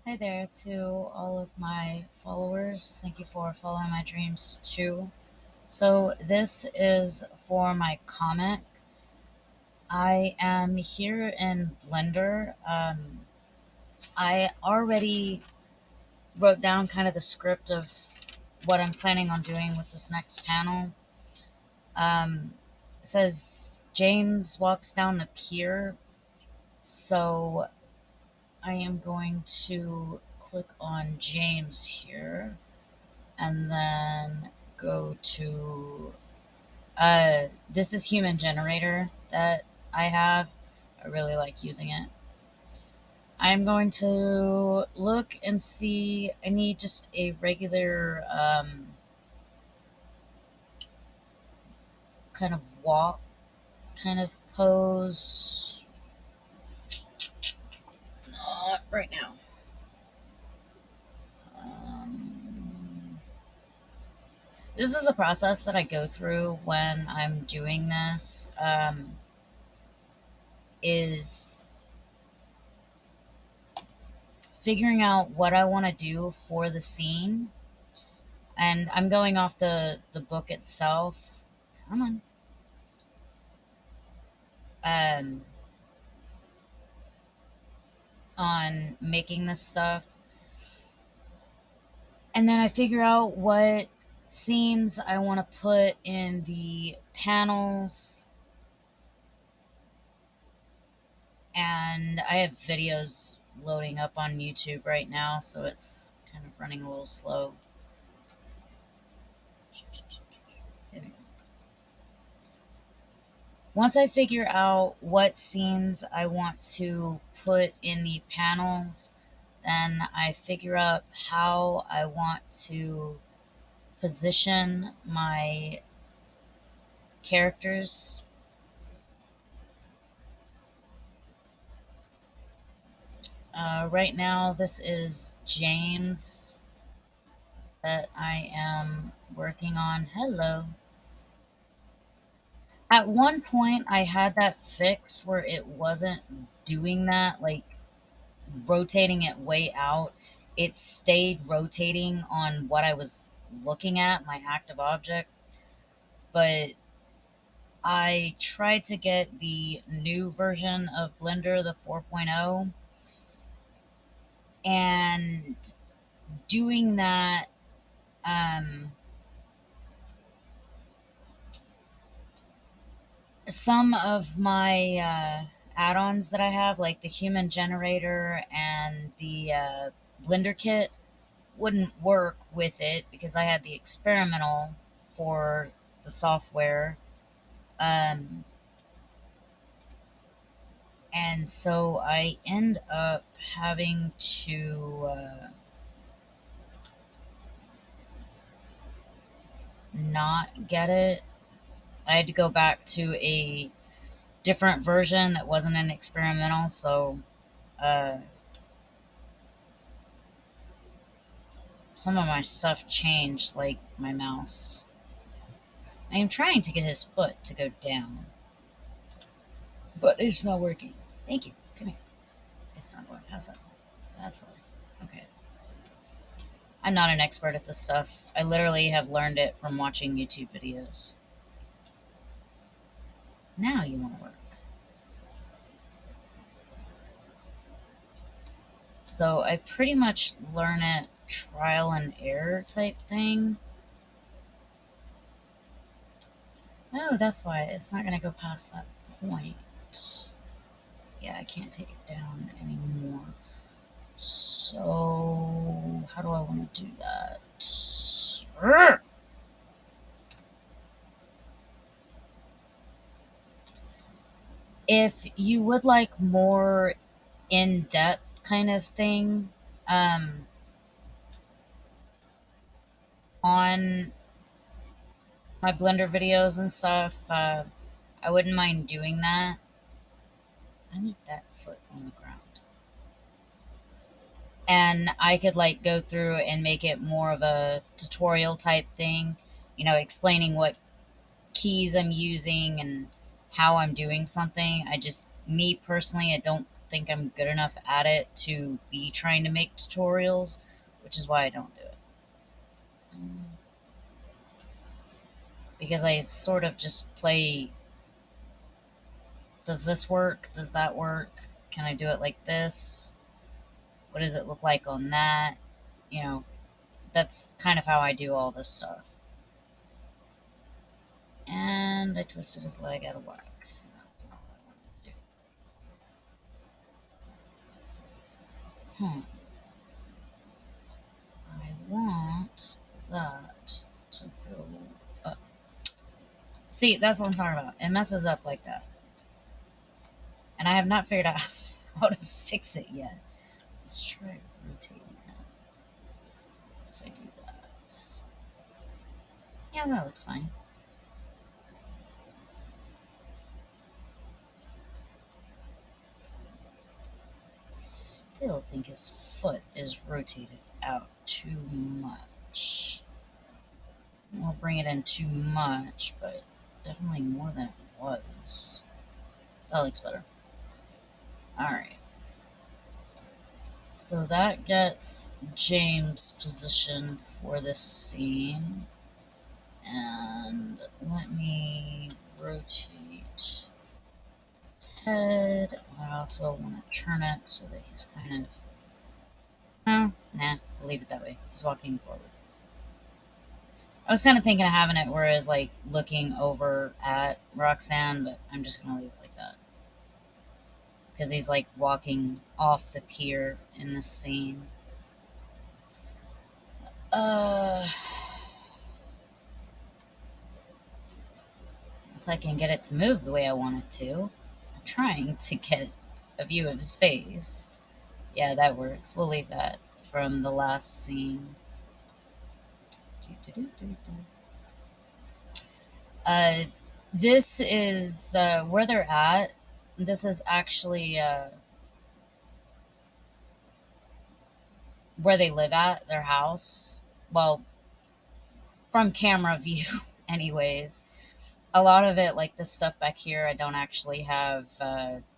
Hi there to all of my followers. Thank you for following my dreams too. So, this is for my comic. I am here in Blender. I already wrote down kind of the script of what I'm planning on doing with this next panel. It says James walks down the pier, so I am going to click on James here and then go to this is human generator that I have. I really like using it. I'm going to look and see. I need just a regular kind of walk kind of pose. Not right now. This is the process that I go through when I'm doing this. Is figuring out what I want to do for the scene, and I'm going off the book itself. Come on. Um, on making this stuff, and then I figure out what scenes I want to put in the panels, and I have videos loading up on YouTube right now, so it's kind of running a little slow. There we go. Once I figure out what scenes I want to put in the panels, then I figure out how I want to position my characters. Right now, this is James that I am working on. Hello. At one point, I had that fixed where it wasn't doing that, like rotating it way out. It stayed rotating on what I was looking at, my active object, but I tried to get the new version of Blender, the 4.0, and doing that, um, some of my add-ons that I have, like the human generator and the Blender kit, wouldn't work with it because I had the experimental for the software. Um, and so I end up having to not get it. I had to go back to a different version that wasn't an experimental, so uh, some of my stuff changed, like my mouse. I am trying to get his foot to go down, but it's not working. Thank you. Come here. It's not going past that. That's why. Okay. I'm not an expert at this stuff. I literally have learned it from watching YouTube videos. Now you want to work. So I pretty much learn it trial and error type thing. Oh, that's why it's not going to go past that point. Yeah, I can't take it down anymore. So, how do I want to do that? If you would like more in depth kind of thing um, on my Blender videos and stuff, I wouldn't mind doing that. I need that foot on the ground. And I could like go through and make it more of a tutorial type thing, explaining what keys I'm using and how I'm doing something. Me personally, I don't think I'm good enough at it to be trying to make tutorials, which is why I don't do it. Because I sort of just play, does this work? Does that work? Can I do it like this? What does it look like on that? You know, that's kind of how I do all this stuff. And I twisted his leg out of whack. That's not what I wanted to do. I want that to go up. See, that's what I'm talking about. It messes up like that. And I have not figured out how to fix it yet. Let's try rotating it. If I do that. Yeah, that looks fine. Still think his foot is rotated out too much. We'll bring it in too much, but definitely more than it was. That looks better. Alright. So that gets James' position for this scene. And let me rotate his head. I also want to turn it so that he's kind of... Well, nah, we'll leave it that way. He's walking forward. I was kind of thinking of having it where it's like looking over at Roxanne, but I'm just going to leave it like that. Because he's like walking off the pier in this scene. Once I can get it to move the way I want it to. I'm trying to get a view of his face. Yeah, that works. We'll leave that from the last scene. This is where they're at. This is actually where they live at, their house. Well, from camera view, anyways. A lot of it, like this stuff back here, I don't actually have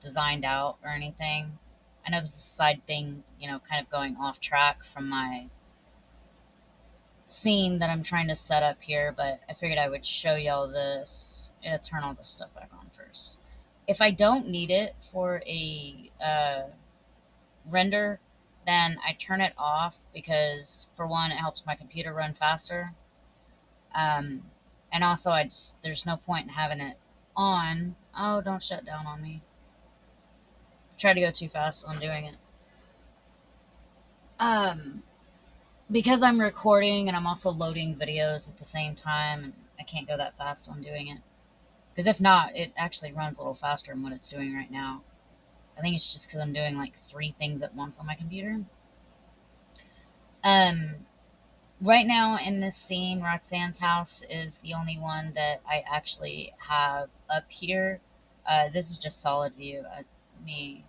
designed out or anything. I know this is a side thing, you know, kind of going off track from my scene that I'm trying to set up here, but I figured I would show y'all this. I'm gonna turn all this stuff back on first. If I don't need it for a render, then I turn it off because, for one, it helps my computer run faster. And also, there's no point in having it on. Oh, don't shut down on me. I try to go too fast on doing it. Because I'm recording and I'm also loading videos at the same time, and I can't go that fast on doing it. Because if not, it actually runs a little faster than what it's doing right now. I think it's just because I'm doing like 3 things at once on my computer. Right now in this scene, Roxanne's house is the only one that I actually have up here. This is just solid view. Let me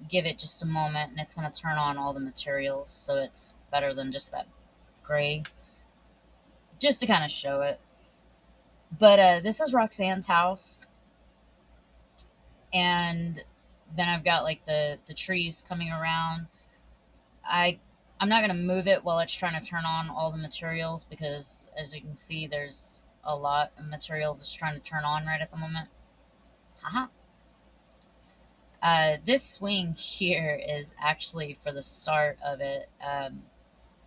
give it just a moment, and it's going to turn on all the materials, so it's better than just that gray, just to kind of show it. But this is Roxanne's house, and then I've got like the trees coming around. I'm not going to move it while it's trying to turn on all the materials, because as you can see, there's a lot of materials it's trying to turn on right at the moment. Haha. This swing here is actually for the start of it.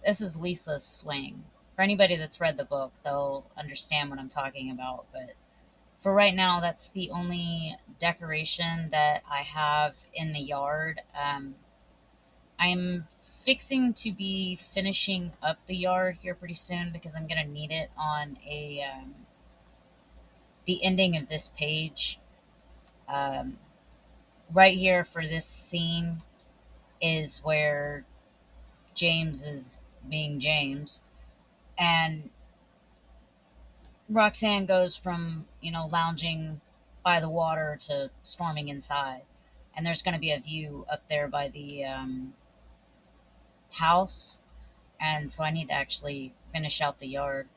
This is Lisa's swing. For anybody that's read the book, they'll understand what I'm talking about. But for right now, that's the only decoration that I have in the yard. I'm fixing to be finishing up the yard here pretty soon because I'm going to need it on the ending of this page. Right here for this scene is where James is being James, and Roxanne goes from, lounging by the water to storming inside. And there's going to be a view up there by the house, and so I need to actually finish out the yard.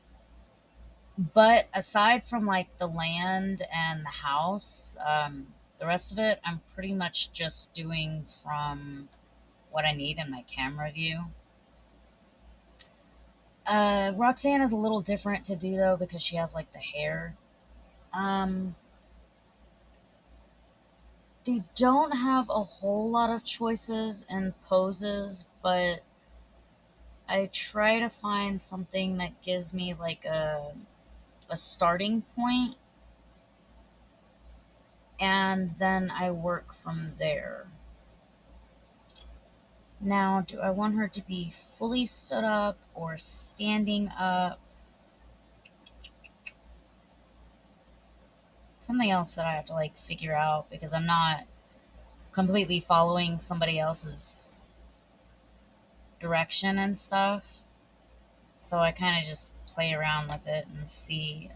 But aside from like the land and the house, The rest of it, I'm pretty much just doing from what I need in my camera view. Roxanne is a little different to do though because she has like the hair. Um, they don't have a whole lot of choices and poses, but I try to find something that gives me like a starting point, and then I work from there. Now, do I want her to be fully stood up or standing up? Something else that I have to like figure out because I'm not completely following somebody else's direction and stuff. So I kind of just play around with it and see.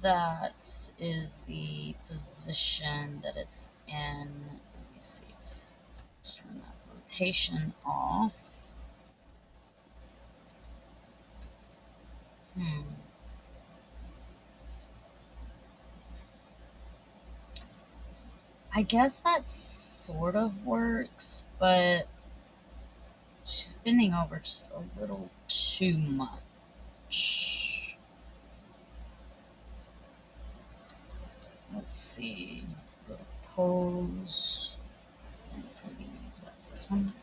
That is the position that it's in. Let me see. Let's turn that rotation off. Hmm. I guess that sort of works, but she's bending over just a little too much. Let's see. Go to pose. It's gonna be what, this one.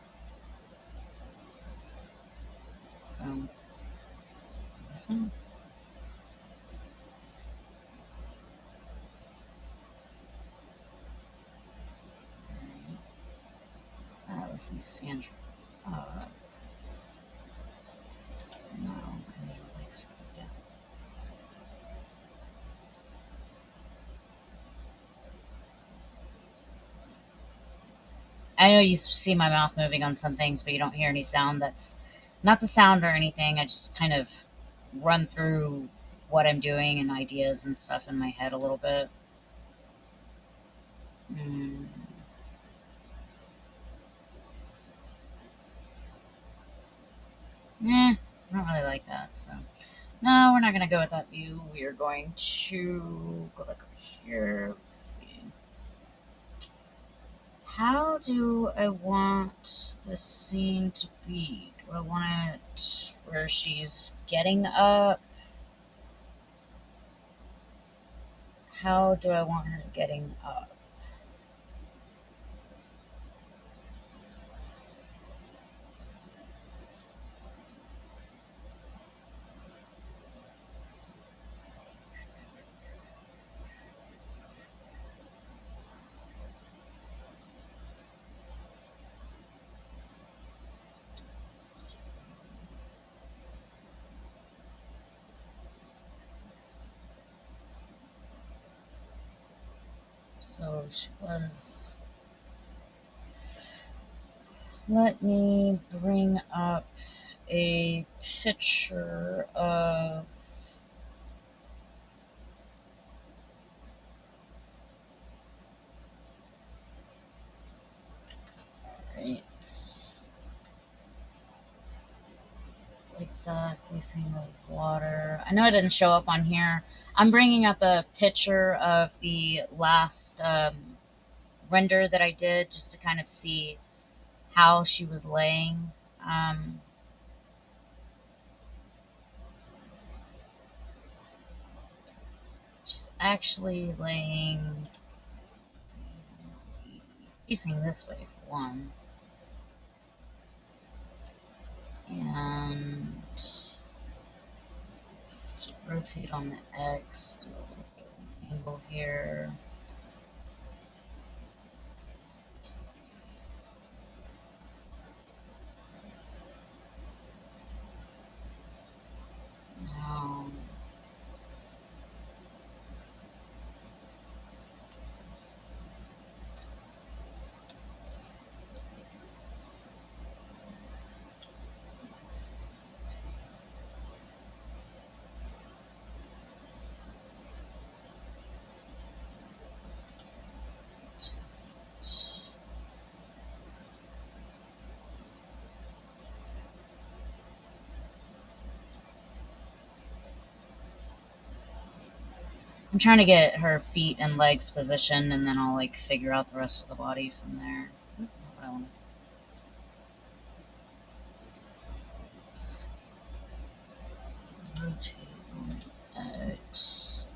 Um, this one. Let's see, Sandra. Uh, no, I need legs to go down. I know you see my mouth moving on some things, but you don't hear any sound. That's not the sound or anything. I just kind of run through what I'm doing and ideas and stuff in my head a little bit. Mm. I don't really like that. So, no, we're not going to go with that view. We are going to go back over here. Let's see. How do I want this scene to be? Do I want it where she's getting up? How do I want her getting up? So she was. Let me bring up a picture of. Right. Like that, facing the water. I know it didn't show up on here. I'm bringing up a picture of the last render that I did just to kind of see how she was laying. Um, she's actually laying facing this way for one, and let's rotate on the X, do a little bit of an angle here. Now, I'm trying to get her feet and legs positioned, and then I'll like figure out the rest of the body from there. Oop, not what I wanted. Let's rotate on X.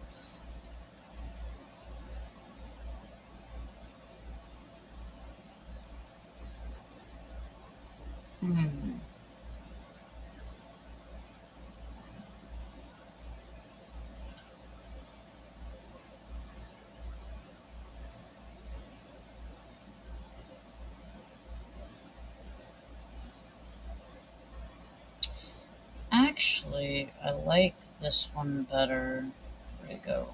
Hmm. Actually, I like this one better. Where'd it go?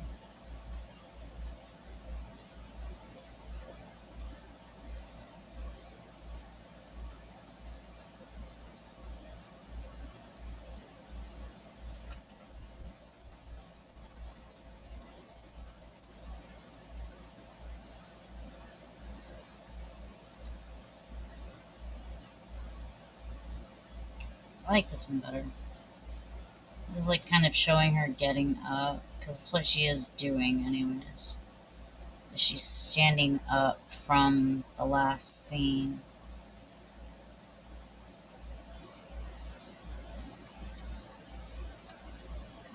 I like this one better. It's like kind of showing her getting up, because it's what she is doing, anyways. She's standing up from the last scene.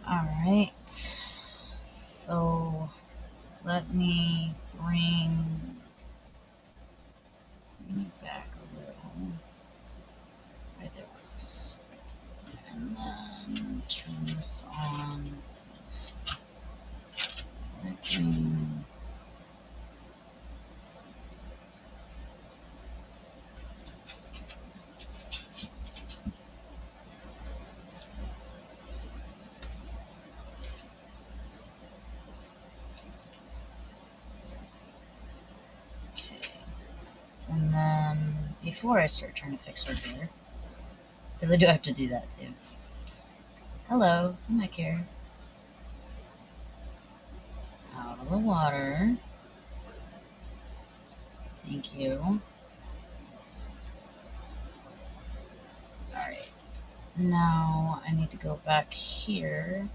Alright. So let me bring it back a little. Right there works. And then turn this on. Clicking. Okay. And then before I start trying to fix her hair, because I do have to do that too. Hello, come back here. Out of the water. Thank you. Alright. Now I need to go back here.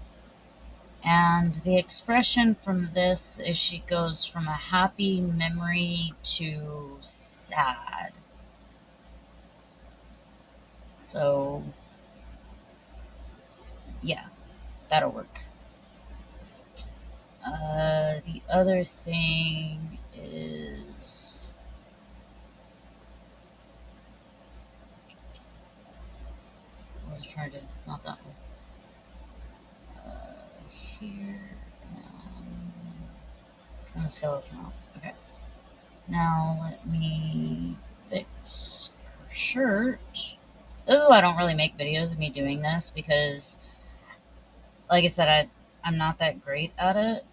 And the expression from this is she goes from a happy memory to sad. So, yeah, that'll work. The other thing is. What was I trying to do? Not that one. Here. Turn the skeleton off. Okay. Now let me fix her shirt. This is why I don't really make videos of me doing this, because, like I said, I'm not that great at it.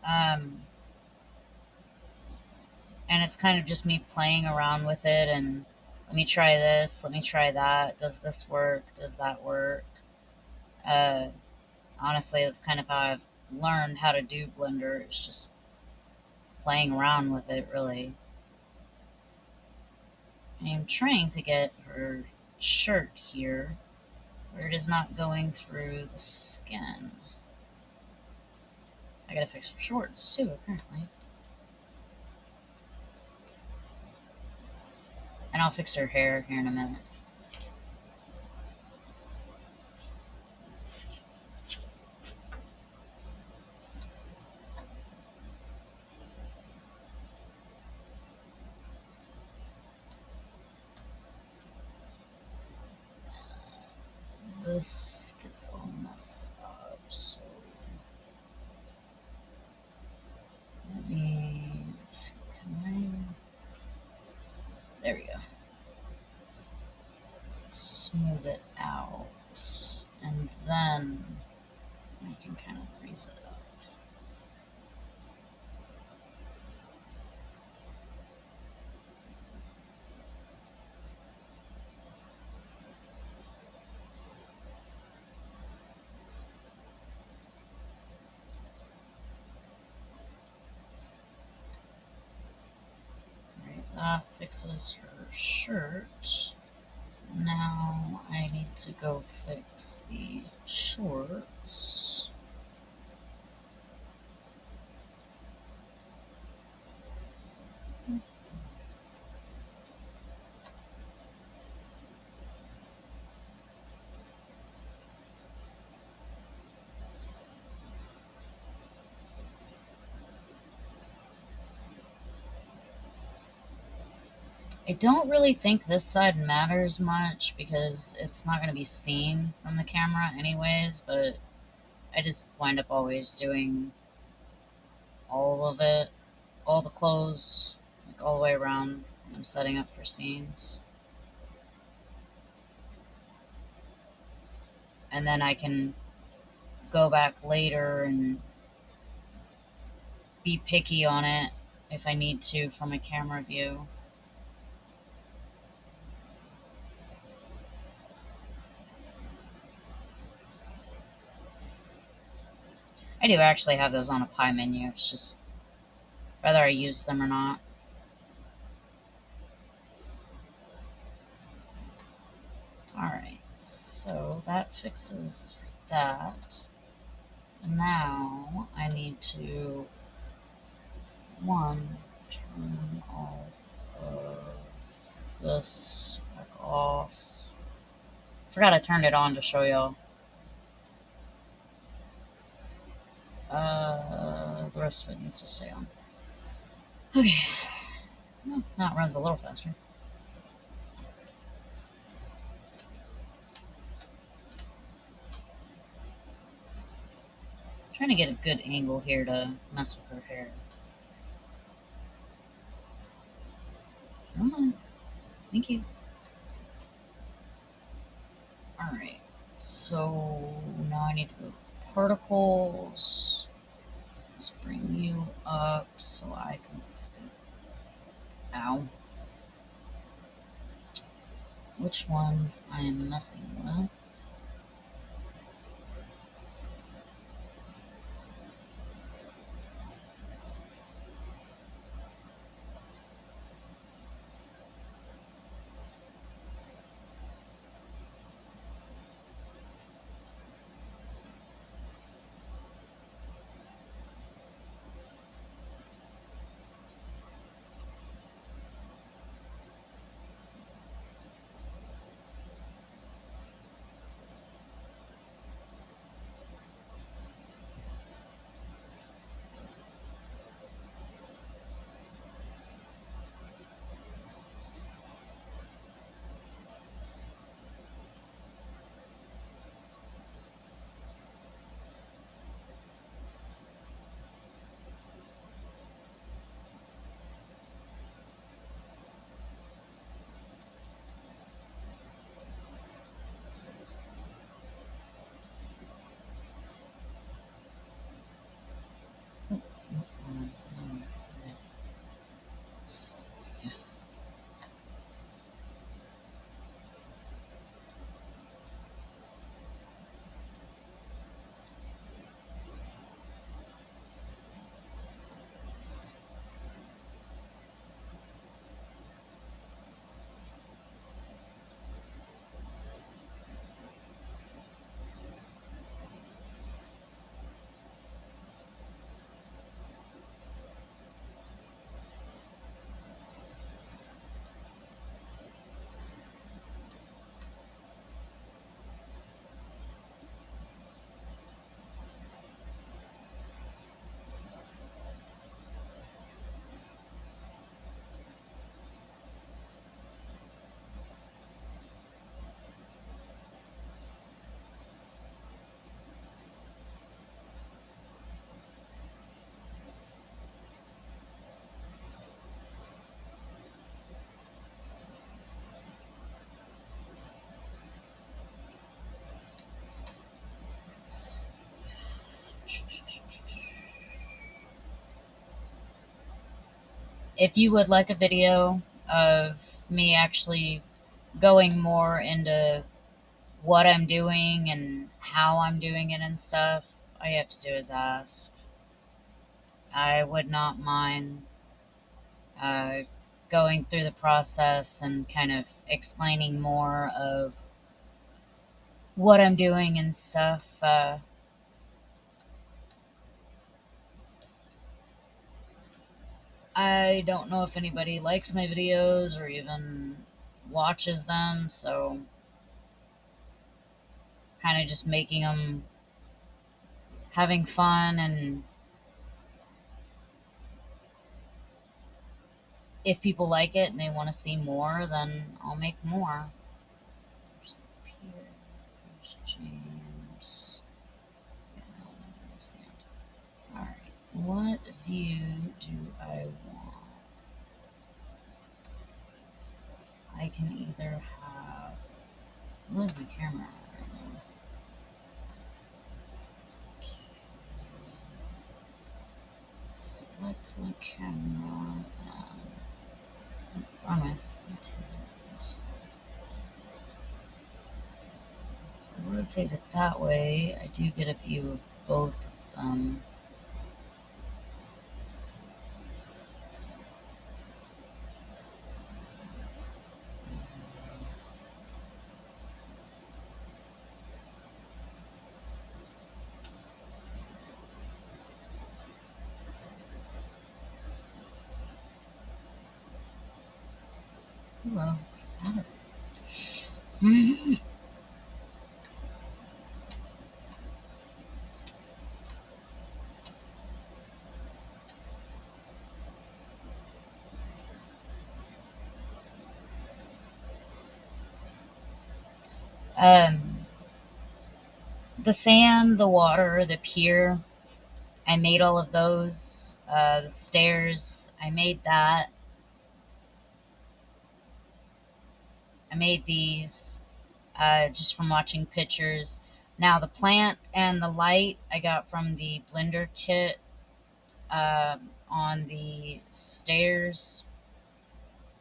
Um, and it's kind of just me playing around with it and let me try this, let me try that. Does this work? Does that work? Uh, Honestly, that's kind of how I've learned how to do Blender. It's just playing around with it, really. I am trying to get her shirt here where it is not going through the skin. I gotta fix her shorts too, apparently. And I'll fix her hair here in a minute. This gets all messed up, so let me see. There we go. Smooth it out, and then I can kind of freeze it up. Alright, that fixes her shirt. Now I need to go fix the shorts. I don't really think this side matters much because it's not going to be seen from the camera anyways, but I just wind up always doing all of it, all the clothes, like all the way around when I'm setting up for scenes. And then I can go back later and be picky on it if I need to from a camera view. I do actually have those on a pie menu. It's just whether I use them or not. Alright, so that fixes that. Now I need to, one, turn all of this back off. Forgot I turned it on to show y'all. The rest of it needs to stay on. Okay. Well, now it runs a little faster. I'm trying to get a good angle here to mess with her hair. Come on. Thank you. Alright. So now I need to go to particles. Let's bring you up so I can see. Ow. Which ones I am messing with. So, yeah. If you would like a video of me actually going more into what I'm doing and how I'm doing it and stuff, all you have to do is ask. I would not mind uh, going through the process and kind of explaining more of what I'm doing and stuff. I don't know if anybody likes my videos or even watches them, so kind of just making them having fun and if people like it and they want to see more, then I'll make more. There's Peter, there's James. Yeah, another sand. Alright, what view do I want? I can either have. Where's my camera right now? Select my camera and. Wrong way. This way. Rotate it that way. I do get a view of both of them. Hello. um, the sand, the water, the pier. I made all of those. The stairs, I made that. I made these just from watching pictures. Now, the plant and the light I got from the blender kit on the stairs.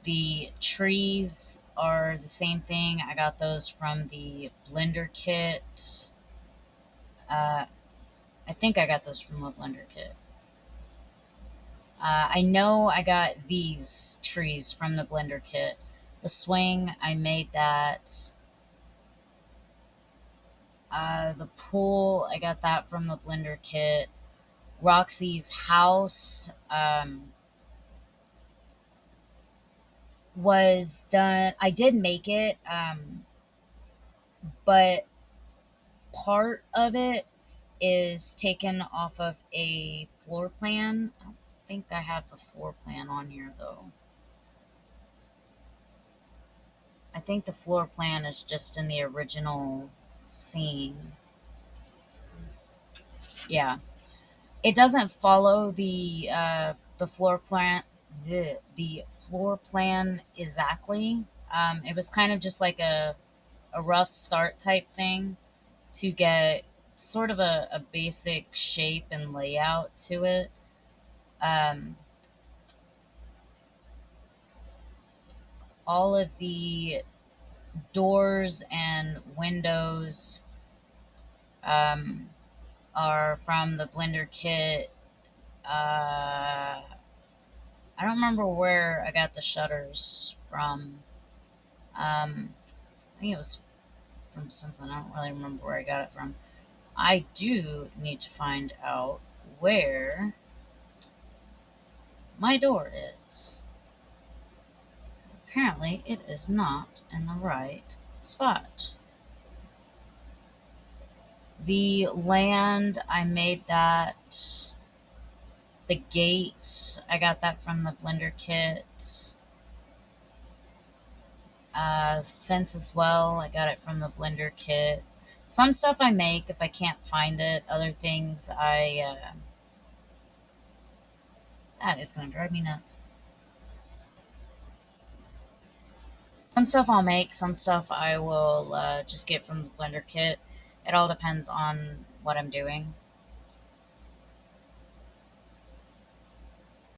The trees are the same thing. I got those from the blender kit. Uh, I think I got those from the blender kit. I know I got these trees from the blender kit. The swing, I made that. The pool, I got that from the blender kit. Roxy's house was done. I did make it, but part of it is taken off of a floor plan. I don't think I have the floor plan on here though. I think the floor plan is just in the original scene. Yeah, it doesn't follow the floor plan the floor plan exactly. It was kind of just like a rough start type thing to get sort of a basic shape and layout to it. Um, all of the doors and windows um, are from the blender kit. I don't remember where I got the shutters from. I think it was from something. I don't really remember where I got it from. I do need to find out where my door is. Apparently, it is not in the right spot. The land, I made that. The gate, I got that from the blender kit. Fence as well, I got it from the blender kit. Some stuff I make if I can't find it. Other things that is going to drive me nuts. Some stuff I'll make, some stuff I will just get from the blender kit. It all depends on what I'm doing.